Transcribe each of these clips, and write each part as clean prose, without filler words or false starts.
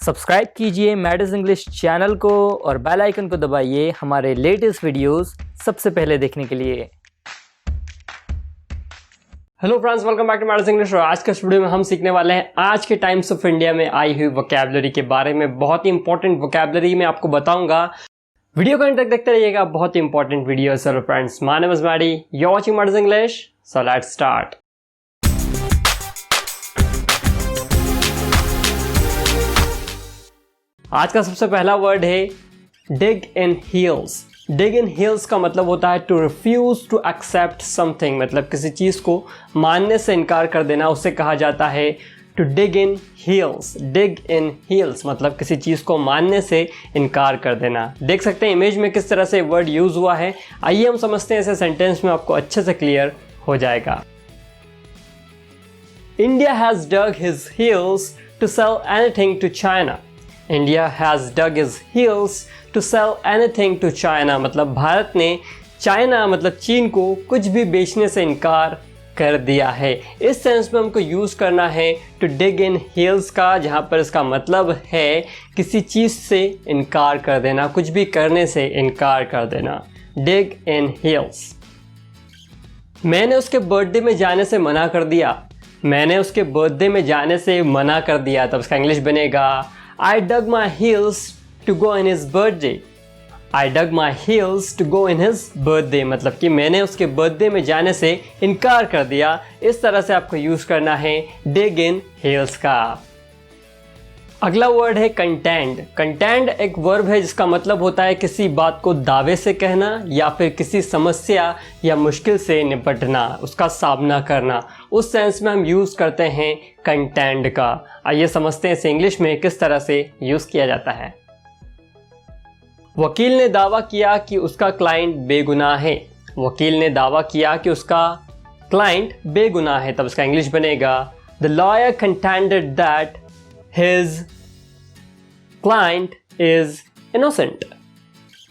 Subscribe कीजिए मैडस English channel को और बेल आइकन को दबाइए हमारे लेटेस्ट वीडियोस सबसे पहले देखने के लिए। Hello friends, welcome back to Maddy's English. और आज के इस वीडियो में हम सीखने वाले हैं आज के टाइम्स ऑफ इंडिया में आई हुई वोकैबुलरी के बारे में। बहुत ही इंपॉर्टेंट वोकैबुलरी मैं आपको बताऊंगा, वीडियो को अंत तक देखते रहिएगा। बहुत ही इंपॉर्टेंट वीडियो है। Sir friends, my name is Maddy, you are watching Maddy's English, so let's start. आज का सबसे पहला वर्ड है डिग in heels. Dig in heels का मतलब होता है to refuse to accept something, मतलब किसी चीज को मानने से इनकार कर देना, उससे कहा जाता है to dig in heels. Dig in heels मतलब किसी चीज को मानने से इनकार कर देना। देख सकते हैं इमेज में किस तरह से वर्ड यूज हुआ है। आइए हम समझते हैं, ऐसे सेंटेंस में आपको अच्छे से क्लियर हो जाएगा। India has dug his heels to sell anything to China. India has dug his heels to sell anything to China मतलब भारत ने चाइना मतलब चीन को कुछ भी बेचने से इनकार कर दिया है। इस सेंस में हमको यूज़ करना है टू डिग इन हील्स का, जहाँ पर इसका मतलब है किसी चीज़ से इनकार कर देना, कुछ भी करने से इनकार कर देना। डिग इन हील्स। मैंने उसके बर्थडे में जाने से मना कर दिया। मैंने उसके बर्थडे में जाने से मना कर दिया, तब इसका इंग्लिश बनेगा I dug my heels to go in his birthday. I dug my heels to go in his birthday मतलब कि मैंने उसके बर्थडे में जाने से इनकार कर दिया। इस तरह से आपको यूज़ करना है dig in heels का। अगला वर्ड है कंटेंड। कंटेंड एक वर्ब है जिसका मतलब होता है किसी बात को दावे से कहना या फिर किसी समस्या या मुश्किल से निपटना, उसका सामना करना। उस सेंस में हम यूज़ करते हैं कंटेंड का। आइए समझते हैं इसे इंग्लिश में किस तरह से यूज़ किया जाता है। वकील ने दावा किया कि उसका क्लाइंट बेगुनाह है। वकील ने दावा किया कि उसका क्लाइंट बेगुनाह है, तब उसका इंग्लिश बनेगा the lawyer contended that his client is innocent.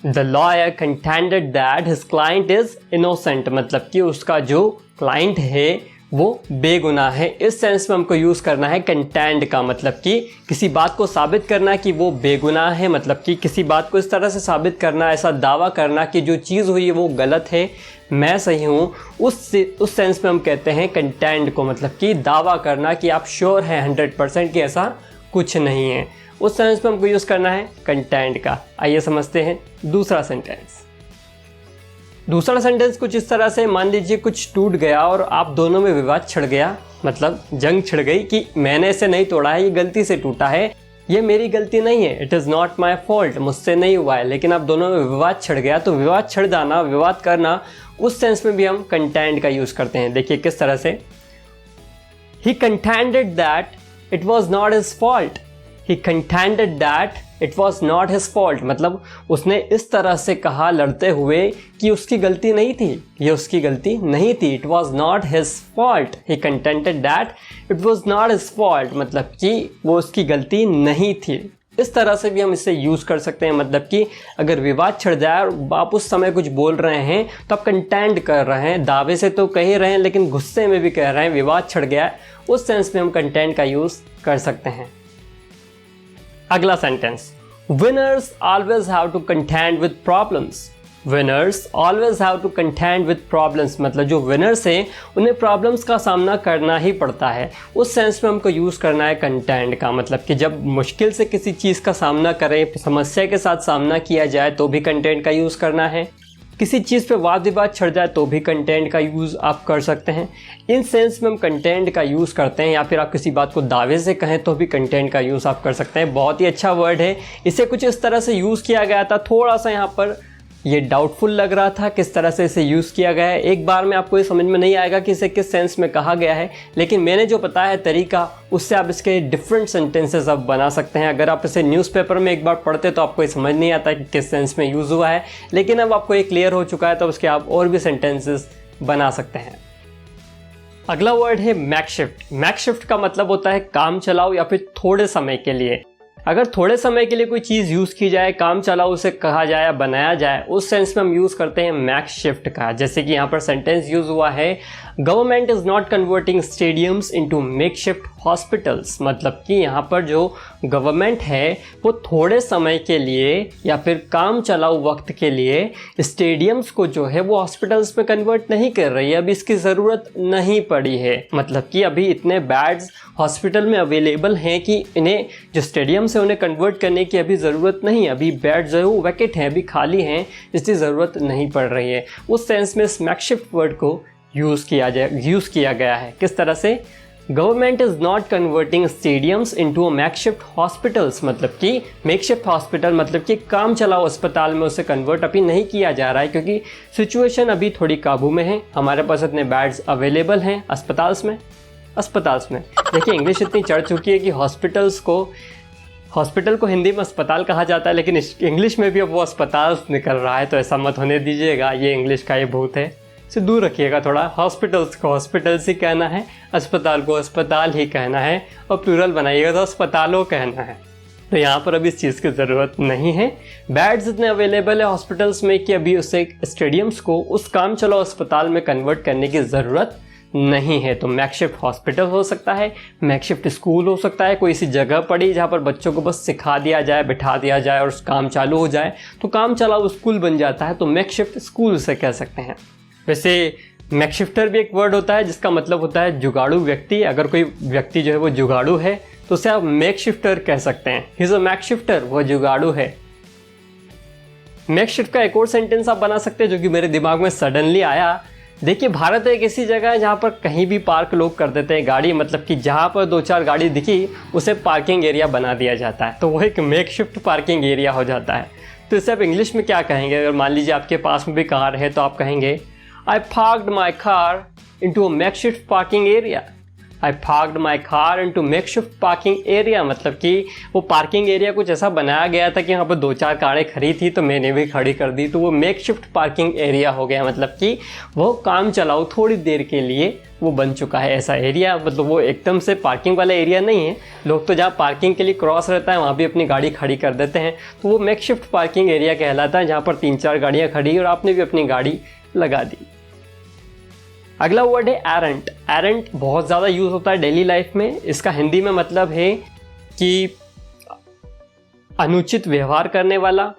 The lawyer contended that his client is innocent मतलब कि उसका जो क्लाइंट है वो बेगुनाह है। इस सेंस में हमको यूज़ करना है कंटेंड का, मतलब कि किसी बात को साबित करना कि वो बेगुनाह है, मतलब कि किसी बात को इस तरह से साबित करना, ऐसा दावा करना कि जो चीज़ हुई है वो गलत है, मैं सही हूँ। उस सेंस में हम कहते हैं कंटेंड को, मतलब कि दावा करना कि आप श्योर हैं 100% कि ऐसा कुछ नहीं है। उस सेंस में हमको यूज़ करना है कंटेंट का। आइए समझते हैं दूसरा सेंटेंस। दूसरा सेंटेंस कुछ इस तरह से, मान लीजिए कुछ टूट गया और आप दोनों में विवाद छिड़ गया, मतलब जंग छिड़ गई कि मैंने इसे नहीं तोड़ा है, ये गलती से टूटा है, ये मेरी गलती नहीं है, it is not my fault, मुझसे नहीं हुआ है, लेकिन आप दोनों में विवाद छिड़ गया। तो विवाद छिड़ जाना, विवाद करना, उस सेंस में भी हम कंटेंट का यूज़ करते हैं। देखिए किस तरह से, he contended that it was not his fault. He contended that it was not his fault मतलब उसने इस तरह से कहा लड़ते हुए कि उसकी गलती नहीं थी, ये उसकी गलती नहीं थी। It was not his fault. He contended that it was not his fault मतलब कि वो उसकी गलती नहीं थी। इस तरह से भी हम इसे यूज़ कर सकते हैं, मतलब कि अगर विवाद छिड़ जाए और आप उस समय कुछ बोल रहे हैं तो आप कंटेंड कर रहे हैं, दावे से तो कह ही रहे हैं लेकिन गुस्से में भी कह रहे हैं, विवाद छिड़ गया है, उस सेंस में हम कंटेंट का यूज़ कर सकते हैं। अगला sentence, winners always have to contend with problems. Winners always have to contend with problems मतलब जो विनर्स हैं उन्हें प्रॉब्लम्स का सामना करना ही पड़ता है। उस सेंस में हमको यूज़ करना है कंटेंड का, मतलब कि जब मुश्किल से किसी चीज़ का सामना करें, समस्या के साथ सामना किया जाए तो भी कंटेंट का यूज़ करना है। किसी चीज़ पे वाद विवाद छिड़ जाए तो भी कंटेंट का यूज़ आप कर सकते हैं। इन सेंस में हम कंटेंट का यूज़ करते हैं, या फिर आप किसी बात को दावे से कहें तो भी कंटेंट का यूज़ आप कर सकते हैं। बहुत ही अच्छा वर्ड है, इसे कुछ इस तरह से यूज़ किया गया था। थोड़ा सा यहाँ पर ये डाउटफुल लग रहा था किस तरह से इसे यूज़ किया गया है। एक बार में आपको ये समझ में नहीं आएगा कि इसे किस सेंस में कहा गया है, लेकिन मैंने जो बताया है तरीका, उससे आप इसके डिफरेंट सेंटेंसेस अब बना सकते हैं। अगर आप इसे न्यूज़पेपर में एक बार पढ़ते तो आपको ये समझ नहीं आता कि किस सेंस में यूज़ हुआ है, लेकिन अब आपको ये क्लियर हो चुका है तो उसके आप और भी सेंटेंसेस बना सकते हैं। अगला वर्ड है मैकशिफ्ट। मैकशिफ्ट का मतलब होता है काम चलाओ या फिर थोड़े समय के लिए। अगर थोड़े समय के लिए कोई चीज़ यूज़ की जाए, काम चलाओ उसे कहा जाए या बनाया जाए, उस सेंस में हम यूज़ करते हैं मैकशिफ्ट का। जैसे कि यहाँ पर सेंटेंस यूज़ हुआ है, government is not converting stadiums into makeshift hospitals, मतलब कि यहाँ पर जो गवर्नमेंट है वो थोड़े समय के लिए या फिर काम चलाऊ वक्त के लिए स्टेडियम्स को जो है वो हॉस्पिटल्स में कन्वर्ट नहीं कर रही है। अभी इसकी ज़रूरत नहीं पड़ी है, मतलब कि अभी इतने बेड्स हॉस्पिटल में अवेलेबल हैं कि इन्हें जो स्टेडियम्स है उन्हें कन्वर्ट करने की अभी ज़रूरत नहीं है। अभी बेड जो है वो वैकेंट हैं, अभी खाली हैं, इसकी ज़रूरत नहीं पड़ रही है। उस सेंस में इस मैकशिफ्ट वर्ड को यूज़ किया गया है। किस तरह से? Government is not converting stadiums into a makeshift hospitals, मतलब कि मेकशिफ्ट हॉस्पिटल मतलब कि काम चलाओ अस्पताल में उसे कन्वर्ट अभी नहीं किया जा रहा है, क्योंकि सिचुएशन अभी थोड़ी काबू में है। हमारे पास इतने बेड्स अवेलेबल हैं अस्पताल्स में। देखिए इंग्लिश इतनी चढ़ चुकी है कि हॉस्पिटल को हिंदी में अस्पताल कहा जाता है, लेकिन इंग्लिश में भी अब वो अस्पताल निकल रहा है, तो ऐसा मत होने दीजिएगा। ये इंग्लिश का ये भूत है, इसे दूर रखिएगा थोड़ा। हॉस्पिटल्स को हॉस्पिटल्स ही कहना है, अस्पताल को अस्पताल ही कहना है, और प्लूरल बनाइएगा तो अस्पतालों कहना है। तो यहाँ पर अभी इस चीज़ की ज़रूरत नहीं है। बेड्स इतने अवेलेबल है हॉस्पिटल्स में कि अभी उसे स्टेडियम्स को उस काम चलाओ अस्पताल में कन्वर्ट करने की ज़रूरत नहीं है। तो मैकशिफ्ट हॉस्पिटल हो सकता है, मैकशिफ्ट स्कूल हो सकता है, कोई सी जगह पड़ी जहाँ पर बच्चों को बस सिखा दिया जाए, बिठा दिया जाए और काम चालू हो जाए, तो काम चलाओ स्कूल बन जाता है। तो मैकशिफ्ट स्कूल से कह सकते हैं। वैसे मैकशिफ्टर भी एक वर्ड होता है जिसका मतलब होता है जुगाड़ू व्यक्ति। अगर कोई व्यक्ति जो है वो जुगाड़ू है तो उसे आप मैकशिफ्टर कह सकते हैं। ही इज़ अ मैकशिफ्टर, वो जुगाड़ू है। मैकशिफ्ट का एक और सेंटेंस आप बना सकते हैं जो कि मेरे दिमाग में सडनली आया। देखिए भारत एक ऐसी जगह है जहाँ पर कहीं भी पार्क लोग कर देते हैं गाड़ी, मतलब कि जहाँ पर 2-4 गाड़ी दिखी उसे पार्किंग एरिया बना दिया जाता है, तो वो एक मैकशिफ्ट पार्किंग एरिया हो जाता है। तो इसे आप इंग्लिश में क्या कहेंगे? अगर मान लीजिए आपके पास में भी कार है तो आप कहेंगे I parked my car into a makeshift parking area. I parked my car into makeshift parking area, मतलब कि वो पार्किंग एरिया कुछ ऐसा बनाया गया था कि यहाँ पर 2-4 कारें खड़ी थी तो मैंने भी खड़ी कर दी, तो वो मेकशिफ्ट पार्किंग एरिया हो गया। मतलब कि वो काम चलाओ थोड़ी देर के लिए वो बन चुका है ऐसा एरिया। मतलब वो एकदम से पार्किंग वाला एरिया नहीं है, लोग तो जहाँ पार्किंग के लिए क्रॉस रहता है वहाँ भी अपनी गाड़ी खड़ी कर देते हैं, तो वो मेकशिफ्ट पार्किंग एरिया कहलाता है, जहाँ पर 3-4 गाड़ियाँ खड़ी और आपने भी अपनी गाड़ी लगा दी। अगला वर्ड है एरेंट। एरेंट बहुत ज़्यादा यूज़ होता है डेली लाइफ में। इसका हिंदी में मतलब है कि अनुचित व्यवहार करने वाला,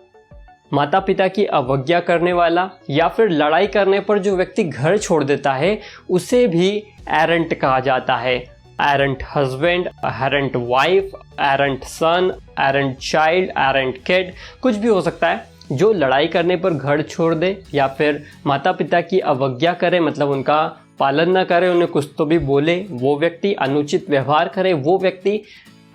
माता पिता की अवज्ञा करने वाला, या फिर लड़ाई करने पर जो व्यक्ति घर छोड़ देता है उसे भी एरेंट कहा जाता है। Errant husband, errant wife, errant son, errant child, errant kid, कुछ भी हो सकता है। जो लड़ाई करने पर घर छोड़ दे या फिर माता पिता की अवज्ञा करे, मतलब उनका पालन ना करे, उन्हें कुछ तो भी बोले, वो व्यक्ति, अनुचित व्यवहार करे, वो व्यक्ति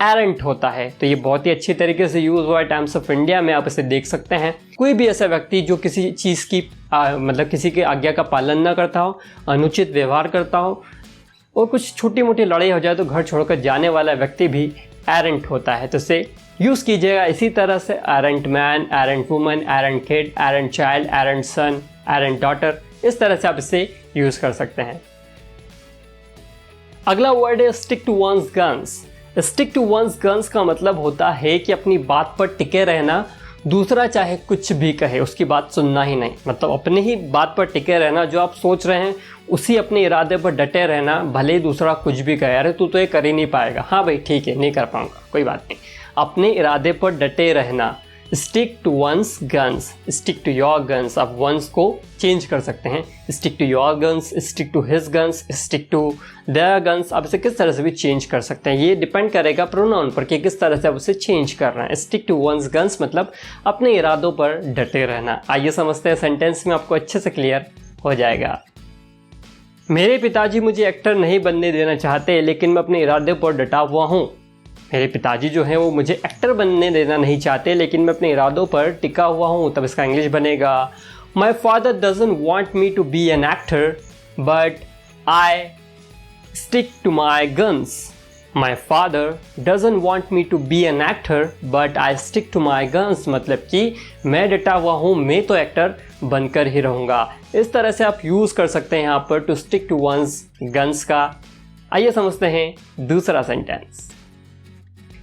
एरेंट होता है। तो ये बहुत ही अच्छी तरीके से यूज़ हुआ है टाइम्स ऑफ इंडिया में, आप इसे देख सकते हैं। कोई भी ऐसा व्यक्ति जो किसी चीज़ की मतलब किसी की आज्ञा का पालन ना करता हो, अनुचित व्यवहार करता हो और कुछ छोटी मोटी लड़ाई हो जाए तो घर छोड़कर जाने वाला व्यक्ति भी एरेंट होता है। तो इसे यूज़ कीजिएगा इसी तरह से, errant man, errant woman, errant kid, errant child, errant son, errant daughter, इस तरह से आप इसे यूज़ कर सकते हैं। अगला वर्ड है stick to one's guns. Stick to one's guns का मतलब होता है कि अपनी बात पर टिके रहना, दूसरा चाहे कुछ भी कहे उसकी बात सुनना ही नहीं। मतलब अपनी ही बात पर टिके रहना, जो आप सोच रहे हैं उसी अपने इरादे पर डटे रहना, भले ही दूसरा कुछ भी कहे, अरे तू तो ये कर ही नहीं पाएगा, हाँ भाई ठीक है नहीं कर पाऊंगा, कोई बात नहीं। अपने इरादे पर डटे रहना। Stick to one's guns, stick to your guns. आप वंस को चेंज कर सकते हैं, stick to your guns, stick to his guns, stick to their guns. आप इसे किस तरह से भी चेंज कर सकते हैं, ये डिपेंड करेगा प्रोनाउन पर कि किस तरह से आप उसे चेंज कर रहे हैं। स्टिक टू वंस गन्स मतलब अपने इरादों पर डटे रहना। आइए समझते हैं, सेंटेंस में आपको अच्छे से क्लियर हो जाएगा। मेरे पिताजी मुझे एक्टर नहीं बनने देना चाहते, लेकिन मैं अपने इरादे पर डटा हुआ हूँ। मेरे पिताजी जो हैं वो मुझे एक्टर बनने देना नहीं चाहते, लेकिन मैं अपने इरादों पर टिका हुआ हूँ। तब इसका इंग्लिश बनेगा, my father doesn't want me to be an actor but I stick to my guns. My father doesn't want me to be an actor but I stick to my guns, मतलब कि मैं डटा हुआ हूँ, मैं तो actor बनकर ही रहूँगा। इस तरह से आप यूज़ कर सकते हैं यहाँ पर to stick to one's guns का। आइए समझते हैं दूसरा sentence.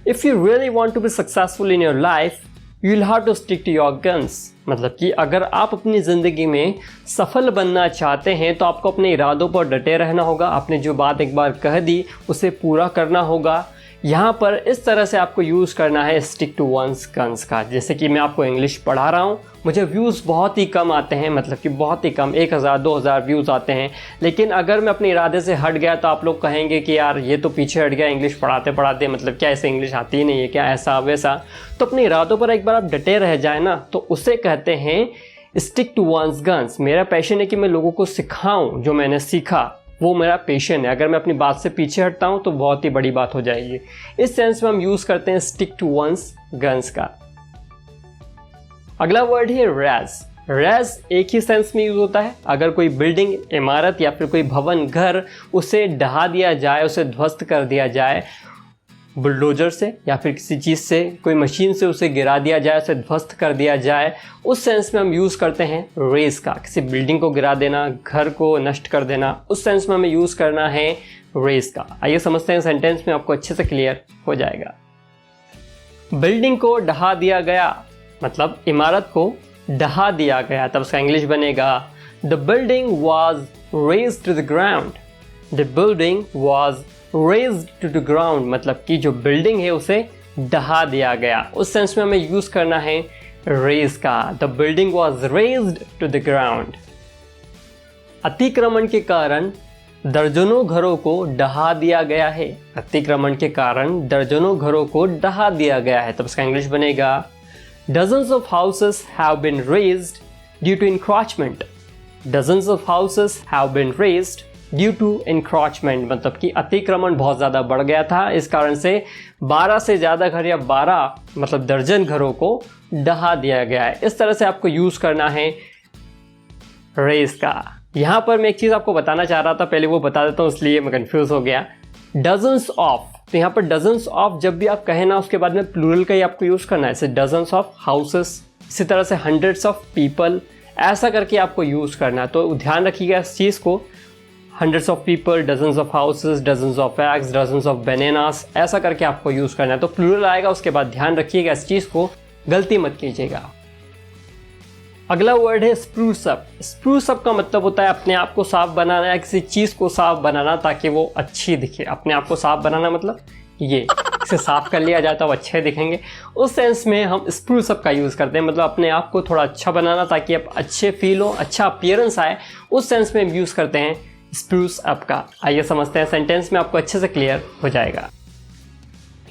If you really want to be successful in your life, you will have to stick to your guns, मतलब कि अगर आप अपनी ज़िंदगी में सफल बनना चाहते हैं तो आपको अपने इरादों पर डटे रहना होगा। आपने जो बात एक बार कह दी उसे पूरा करना होगा। यहाँ पर इस तरह से आपको यूज़ करना है स्टिक टू वंस गन्स का। जैसे कि मैं आपको इंग्लिश पढ़ा रहा हूँ, मुझे व्यूज़ बहुत ही कम आते हैं, मतलब कि बहुत ही कम, 1000 2000 व्यूज़ आते हैं, लेकिन अगर मैं अपने इरादे से हट गया तो आप लोग कहेंगे कि यार ये तो पीछे हट गया इंग्लिश पढ़ाते पढ़ाते, मतलब क्या ऐसे इंग्लिश आती ही नहीं है क्या, ऐसा वैसा। तो अपने इरादों पर एक बार आप डटे रह जाए ना, तो उसे कहते हैं स्टिक टू वंस गन्स। मेरा पैशन है कि मैं लोगों को सिखाऊं, जो मैंने सीखा वो मेरा पैशन है। अगर मैं अपनी बात से पीछे हटता हूं तो बहुत ही बड़ी बात हो जाएगी। इस सेंस में हम यूज़ करते हैं स्टिक टू वंस गन्स का। अगला वर्ड है रेज। रेज एक ही सेंस में यूज़ होता है। अगर कोई बिल्डिंग, इमारत या फिर कोई भवन, घर, उसे ढहा दिया जाए, उसे ध्वस्त कर दिया जाए बुलडोजर से या फिर किसी चीज़ से, कोई मशीन से उसे गिरा दिया जाए, उसे ध्वस्त कर दिया जाए, उस सेंस में हम यूज़ करते हैं रेज का। किसी बिल्डिंग को गिरा देना, घर को नष्ट कर देना, उस सेंस में हमें यूज़ करना है रेज का। आइए समझते हैं सेंटेंस में, आपको अच्छे से क्लियर हो जाएगा। बिल्डिंग को ढहा दिया गया, मतलब इमारत को ढहा दिया गया, तब उसका इंग्लिश बनेगा the building was razed to the ground. The building was razed to the ground, मतलब कि जो बिल्डिंग है उसे ढहा दिया गया। उस सेंस में हमें यूज़ करना है रेज का। The building was razed to the ground. अतिक्रमण के कारण दर्जनों घरों को ढहा दिया गया है। अतिक्रमण के कारण दर्जनों घरों को ढहा दिया गया है, तब इसका इंग्लिश बनेगा Dozens of houses have been razed due to encroachment. Dozens of houses have been razed due to encroachment, मतलब कि अतिक्रमण बहुत ज़्यादा बढ़ गया था, इस कारण से 12 से ज़्यादा घर या 12 मतलब दर्जन घरों को ढहा दिया गया है। इस तरह से आपको यूज़ करना है रेज का। यहाँ पर मैं एक चीज़ आपको बताना चाह रहा था, पहले वो बता देता हूँ, इसलिए मैं कंफ्यूज हो गया। डजन्स ऑफ, तो यहाँ पर डजन्स ऑफ जब भी आप कहें ना, उसके बाद में प्लूरल का ही आपको यूज़ करना है। जैसे डजन्स ऑफ हाउसेस, इसी तरह से हंड्रेड्स ऑफ पीपल, ऐसा करके आपको यूज़ करना है। तो ध्यान रखिएगा इस चीज़ को, hundreds of people, dozens of houses, dozens of eggs, dozens of bananas, ऐसा करके आपको यूज़ करना है। तो प्लूरल आएगा, उसके बाद ध्यान रखिएगा इस चीज़ को, गलती मत कीजिएगा। अगला वर्ड है स्प्रूस अप। स्प्रूस अप का मतलब होता है अपने आप को साफ बनाना या किसी चीज़ को साफ बनाना ताकि वो अच्छी दिखे। अपने आप को साफ बनाना मतलब ये, इसे साफ कर लिया जाए तो अच्छे दिखेंगे, उस सेंस में हम स्प्रूस अप का यूज़ करते हैं। मतलब अपने आप को थोड़ा अच्छा बनाना ताकि आप अच्छे फील हो, अच्छा अपीयरेंस आए, उस सेंस में हम यूज़ करते हैं स्प्रूस अप का। आइए समझते हैं, सेंटेंस में आपको अच्छे से क्लियर हो जाएगा।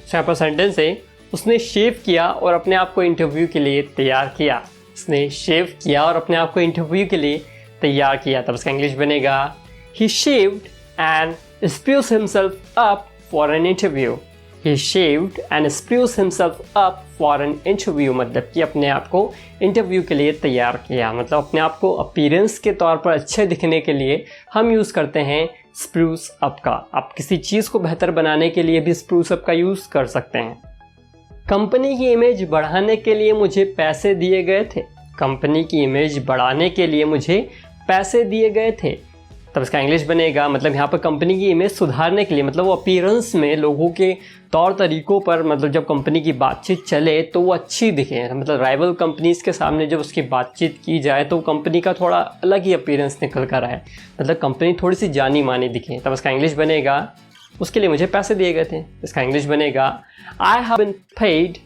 यहाँ पर सेंटेंस है, उसने शेव किया और अपने आप को इंटरव्यू के लिए तैयार किया। उसने शेव किया और अपने आप को इंटरव्यू के लिए तैयार किया, तब उसका इंग्लिश बनेगा he shaved and spruced himself up for an interview. He shaved and spruced himself up for an interview, मतलब कि अपने आप को इंटरव्यू के लिए तैयार किया। मतलब अपने आप को अपीयरेंस के तौर पर अच्छे दिखने के लिए हम यूज़ करते हैं स्प्रूस अप का। आप किसी चीज़ को बेहतर बनाने के लिए भी स्प्रूस अप का यूज़ कर सकते हैं। कंपनी की इमेज बढ़ाने के लिए मुझे पैसे दिए गए थे। कंपनी की इमेज बढ़ाने के लिए मुझे पैसे दिए गए थे, तब इसका इंग्लिश बनेगा, मतलब यहाँ पर कंपनी की इमेज सुधारने के लिए, मतलब वो अपीयरेंस में लोगों के तौर तरीकों पर, मतलब जब कंपनी की बातचीत चले तो वो अच्छी दिखे। मतलब राइवल कंपनीज़ के सामने जब उसकी बातचीत की जाए तो कंपनी का थोड़ा अलग ही अपीयरेंस निकल कर आए, मतलब कंपनी थोड़ी सी जानी मानी दिखे, तब इसका इंग्लिश बनेगा उसके लिए मुझे पैसे दिए गए थे। इसका इंग्लिश बनेगा I have been paid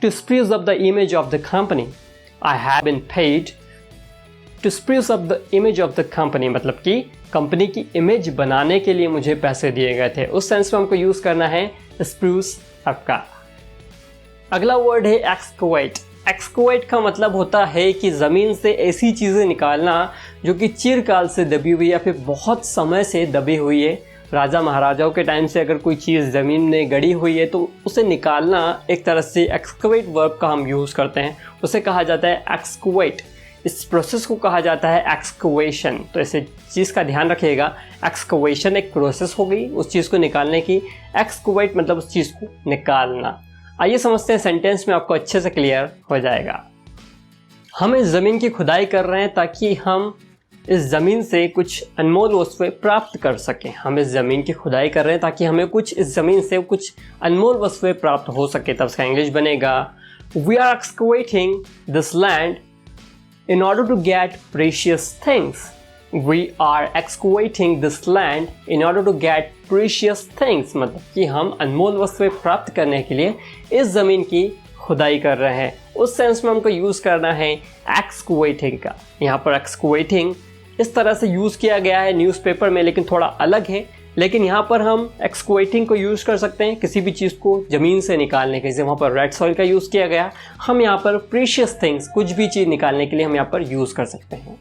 to spruce up the image of the company. I have been paid to spruce up the image of the company, मतलब कि कंपनी की इमेज बनाने के लिए मुझे पैसे दिए गए थे। उस सेंस में हमको यूज़ करना है spruce up का। अगला वर्ड है excavate। excavate का मतलब होता है कि ज़मीन से ऐसी चीज़ें निकालना जो कि चिरकाल से दबी हुई या फिर बहुत समय से दबी हुई है। राजा महाराजाओं के टाइम से अगर कोई चीज़ ज़मीन में गड़ी हुई है तो उसे निकालना एक तरह से एक्सकवेट वर्ब का हम यूज़ करते हैं, उसे कहा जाता है एक्सकवेट। इस प्रोसेस को कहा जाता है एक्सकवेशन। तो ऐसे चीज़ का ध्यान रखिएगा, एक्सकवेशन एक प्रोसेस हो गई उस चीज़ को निकालने की, एक्सकवेट मतलब उस चीज़ को निकालना। आइए समझते हैं, सेंटेंस में आपको अच्छे से क्लियर हो जाएगा। हम इस ज़मीन की खुदाई कर रहे हैं ताकि हम इस ज़मीन से कुछ अनमोल वस्तुएं प्राप्त कर सकें। हम इस ज़मीन की खुदाई कर रहे हैं ताकि हमें कुछ इस ज़मीन से कुछ अनमोल वस्तुएं प्राप्त हो सके, तब इसका इंग्लिश बनेगा We are excavating this land in order to get precious things. We are excavating this land in order to get precious things. मतलब कि हम अनमोल वस्तुएं प्राप्त करने के लिए इस ज़मीन की खुदाई कर रहे हैं। उस सेंस में हमको यूज़ करना है excavating का। यहाँ पर excavating इस तरह से यूज़ किया गया है न्यूज़पेपर में, लेकिन थोड़ा अलग है। लेकिन यहाँ पर हम excavating को यूज़ कर सकते हैं किसी भी चीज़ को ज़मीन से निकालने के, जैसे वहाँ पर रेड सॉइल का यूज़ किया गया। हम यहाँ पर प्रीशियस थिंग्स, कुछ भी चीज़ निकालने के लिए हम यहाँ पर यूज़ कर सकते हैं।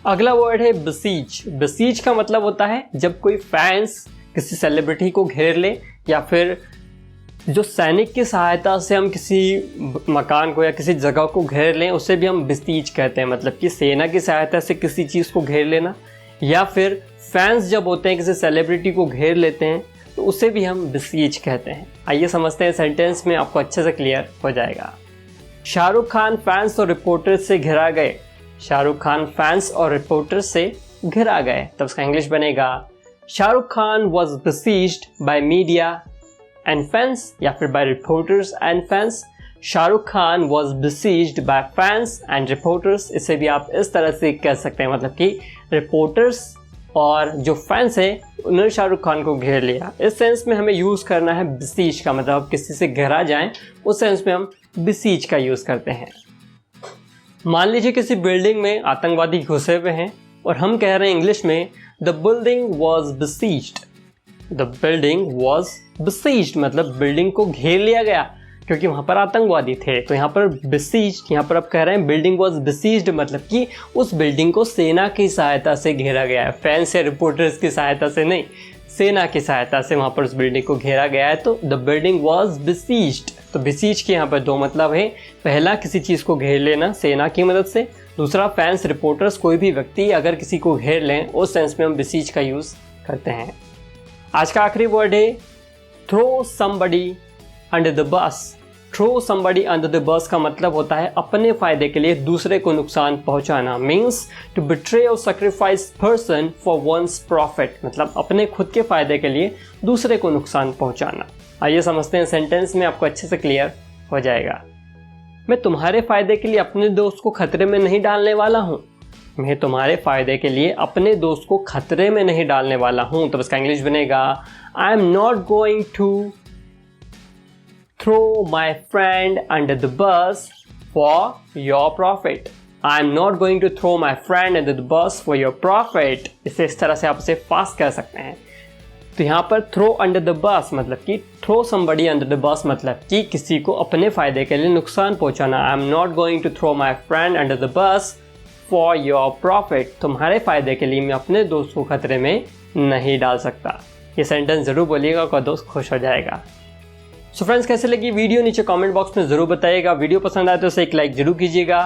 अगला वर्ड है बसीज। बसीज का मतलब होता है जब कोई फैंस किसी सेलिब्रिटी को घेर ले, या फिर जो सैनिक की सहायता से हम किसी मकान को या किसी जगह को घेर लें, उसे भी हम बसीज कहते हैं। मतलब कि सेना की सहायता से किसी चीज़ को घेर लेना, या फिर फैंस जब होते हैं किसी सेलिब्रिटी को घेर लेते हैं तो उसे भी हम बसीज कहते हैं। आइए समझते हैं सेंटेंस में, आपको अच्छे से क्लियर हो जाएगा। शाहरुख खान फैंस और रिपोर्टर्स से घिरा गए। शाहरुख खान फैंस और रिपोर्टर्स से घिरा गए, तब उसका इंग्लिश बनेगा Shahrukh Khan was besieged by media and fans, या फिर by reporters and fans. Shahrukh Khan was besieged by fans and reporters. इसे भी आप इस तरह से कह सकते हैं, मतलब कि रिपोर्टर्स और जो फैंस है उन्होंने शाहरुख खान को घेर लिया। इस सेंस में हमें यूज़ करना है बसीज का, मतलब किसी से घेरा जाए उस सेंस में हम बसीज का यूज़ करते हैं। मान लीजिए किसी बिल्डिंग में आतंकवादी घुसे हुए हैं और हम कह रहे हैं इंग्लिश में the building was besieged. The building was besieged मतलब बिल्डिंग को घेर लिया गया क्योंकि वहाँ पर आतंकवादी थे। तो यहाँ पर बसीज्ड, यहाँ पर आप कह रहे हैं बिल्डिंग वॉज बसीज्ड मतलब कि उस बिल्डिंग को सेना की सहायता से घेरा गया है। फैंस या रिपोर्टर्स की सहायता से नहीं, सेना की सहायता से वहाँ पर उस बिल्डिंग को घेरा गया है। तो द बिल्डिंग वॉज बसीज्ड। तो बसीज के यहाँ पर दो मतलब है। पहला, किसी चीज़ को घेर लेना सेना की मदद से। दूसरा, फैंस रिपोर्टर्स कोई भी व्यक्ति अगर किसी को घेर लें उस सेंस में हम बसीज का यूज़ करते हैं। आज का आखिरी वर्ड है throw somebody under the bus. Throw somebody under the bus का मतलब होता है अपने फ़ायदे के लिए दूसरे को नुकसान पहुंचाना। मीन्स टू बिट्रे और sacrifice person for one's profit, मतलब अपने खुद के फ़ायदे के लिए दूसरे को नुकसान पहुंचाना। आइए समझते हैं सेंटेंस में, आपको अच्छे से क्लियर हो जाएगा। मैं तुम्हारे फ़ायदे के लिए अपने दोस्त को खतरे में नहीं डालने वाला हूँ। मैं तुम्हारे फ़ायदे के लिए अपने दोस्त को खतरे में नहीं डालने वाला हूँ। तो इसका इंग्लिश बनेगा I am not going to throw my friend under the bus for your profit. I am not going to throw my friend under the bus for your profit. इसे इस तरह से आप इसे फास्ट कर सकते हैं। तो यहाँ पर throw under the bus मतलब कि throw somebody under the bus मतलब कि किसी को अपने फ़ायदे के लिए नुकसान पहुँचाना। I am not going to throw my friend under the bus for your profit. तुम्हारे फ़ायदे के लिए मैं अपने दोस्त को खतरे में नहीं डाल सकता। ये सेंटेंस ज़रूर बोलिएगा, आपका दोस्त खुश हो जाएगा। सो फ्रेंड्स, कैसे लगी वीडियो नीचे कमेंट बॉक्स में ज़रूर बताइएगा। वीडियो पसंद आए तो उसे एक लाइक ज़रूर कीजिएगा।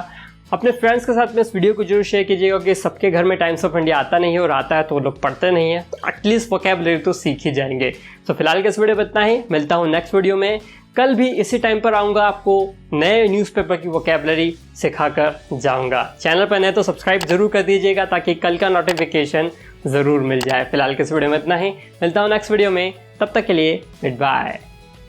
अपने फ्रेंड्स के साथ में इस वीडियो को जरूर शेयर कीजिएगा कि सबके घर में टाइम्स ऑफ इंडिया आता नहीं है, और आता है तो वो लोग पढ़ते नहीं है, तो एटलीस्ट वोकैबुलरी तो सीख ही जाएंगे। तो फिलहाल के इस वीडियो में इतना ही। मिलता हूँ नेक्स्ट वीडियो में। कल भी इसी टाइम पर आऊँगा, आपको नए न्यूज़पेपर की वोकैबुलरी सिखा कर जाऊँगा। चैनल पर नए तो सब्सक्राइब जरूर कर दीजिएगा ताकि कल का नोटिफिकेशन ज़रूर मिल जाए। फिलहाल के इस वीडियो में इतना ही। मिलता हूँ नेक्स्ट वीडियो में, तब तक के लिए गुड बाय।